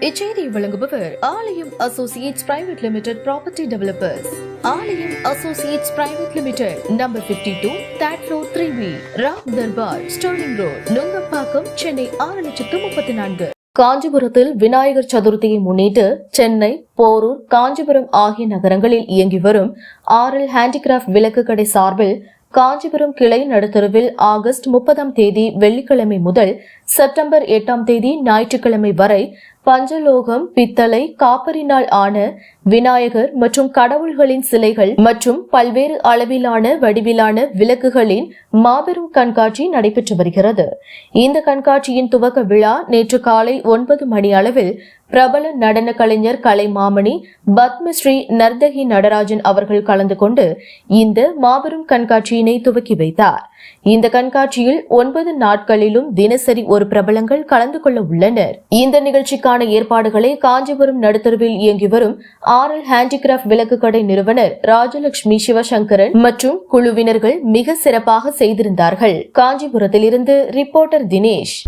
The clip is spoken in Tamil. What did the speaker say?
இச்செய்தியை வழங்குபவர் Aalayam associates private limited property developers. Aalayam associates private limited, number 52, third floor, 3B, Ram Darbar, Sterling road, Nungambakkam, Chennai 6,34,000. காஞ்சிபுரத்தில் விநாயகர் சதுர்த்தியை முன்னிட்டு சென்னை, போரூர், காஞ்சிபுரம் ஆகிய நகரங்களில் இயங்கி வரும் ஆர்எல் ஹேண்டிகிராஃப்ட் விளக்கு கடை சார்பில் காஞ்சிபுரம் கிளை நடுத்தருவில் ஆகஸ்ட் 30 வெள்ளிக்கிழமை முதல் செப்டம்பர் 8 ஞாயிற்றுக்கிழமை வரை பஞ்சலோகம், பித்தளை, காப்பரினால் ஆன விநாயகர் மற்றும் கடவுள்களின் சிலைகள் மற்றும் பல்வேறு அளவிலான வடிவிலான விளக்குகளின் மாபெரும் கண்காட்சி நடைபெற்று வருகிறது. இந்த கண்காட்சியின் துவக்க விழா நேற்று காலை 9 மணி அளவில் பிரபல நடன கலைஞர் கலைமாமணி பத்மஸ்ரீ நர்தகி நடராஜன் அவர்கள் கலந்து கொண்டு இந்த மாபெரும் கண்காட்சியினை துவக்கி வைத்தார். இந்த கண்காட்சியில் 9 நாட்களிலும் தினசரி ஒரு பிரபலங்கள் கலந்து கொள்ள உள்ளனர். இந்த நிகழ்ச்சிக்கான ஏற்பாடுகளை காஞ்சிபுரம் நடுத்தருவில் இயங்கி வரும் ஆர்எல் ஹேண்டிகிராஃப்ட் விளக்கு கடை நிறுவனர் ராஜலட்சுமி சிவசங்கரன் மற்றும் குழுவினர்கள் மிக சிறப்பாக செய்திருந்தார்கள். காஞ்சிபுரத்திலிருந்து ரிப்போர்ட்டர் தினேஷ்.